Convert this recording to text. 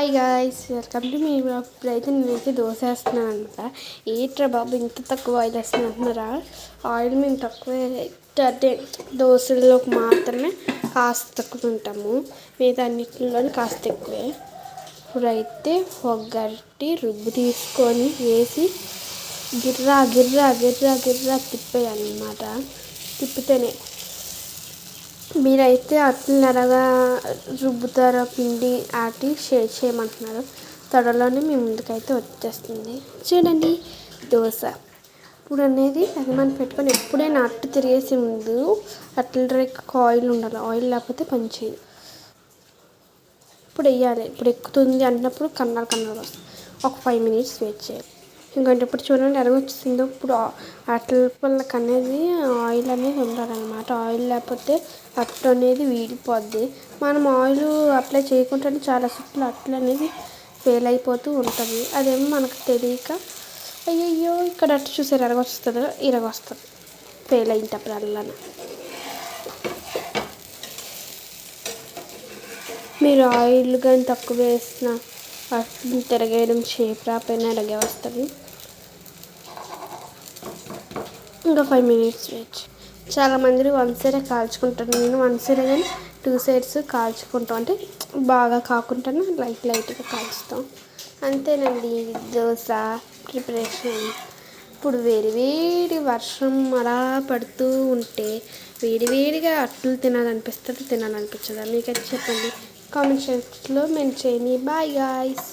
Hi guys, welcome to me blog. ఇప్పుడైతే నేనైతే దోశ వేస్తున్నాను అనమాట. ఏంట్రా బాబు ఇంత తక్కువ ఆయిల్ వేస్తున్నాను అంటున్నారా? ఆయిల్ మేము తక్కువ అంటే దోశల్లోకి మాత్రమే కాస్త తక్కువ ఉంటాము, మిగతా అన్నిటిలోనే కాస్త ఎక్కువే. ఇప్పుడైతే ఒక గరిటె రుబ్బు తీసుకొని వేసి గిర్రా గిర్రా గిర్రా గిర్రా తిప్పేయాలన్నమాట. తిప్పితేనే మీరైతే అట్లనరగా రుబ్బుతారా పిండి ఆటి షేర్ చేయమంటున్నారు. త్వరలోనే మీ ముందుకైతే వచ్చేస్తుంది. చూడండి దోశ. ఇప్పుడు అనేది పెనమని పెట్టుకొని ఎప్పుడైనా అట్టు తిరిగేసే ముందు అట్ల రేఖకు ఆయిల్ ఉండాలి. ఆయిల్ లేకపోతే పని చేయదు. ఇప్పుడు వేయాలి. ఇప్పుడు ఎక్కుతుంది అన్నప్పుడు కన్నాలు వస్తుంది. ఒక 5 minutes వెయిట్ చేయాలి. ఎందుకంటే ఇప్పుడు చూడండి ఎలాగొచ్చిందో. ఇప్పుడు అట్ల పుల్లకి అనేది ఆయిల్ అనేది ఉండాలన్నమాట. ఆయిల్ లేకపోతే అట్టు అనేది వీడిపోద్ది. మనం ఆయిల్ అప్లై చేయకుండానే చాలా సుట్లు అట్లు అనేది ఫెయిల్ అయిపోతూ ఉంటుంది. అదేమో మనకు తెలియక అయ్యయ్యో ఇక్కడ అట్టు చూసారు ఎలాగొస్తుందో ఇలాగొస్తుంది ఫెయిల్ అయినప్పుడు అలా. మీరు ఆయిల్ కానీ తక్కువ వేసిన అట్లు తిరగేయడం షేప్ రాకపోయినా ఇలాగే వస్తుంది. ఇంకా 5 minutes వెయిట్. చాలామంది 1 side కాల్చుకుంటారు. నేను 1 side కానీ 2 sides కాల్చుకుంటాం. అంటే బాగా కాకుండా లైట్గా కాల్చుతాం. అంతేనండి దోశ ప్రిపరేషన్. ఇప్పుడు వేడి వర్షం అలా పడుతూ ఉంటే వేడిగా అట్లు తినాలనిపిస్తుంది, తినాలనిపించదా? మీకైతే చెప్పండి కామెంట్ సెక్షన్లో మెన్షన్ చేయండి. Bye guys.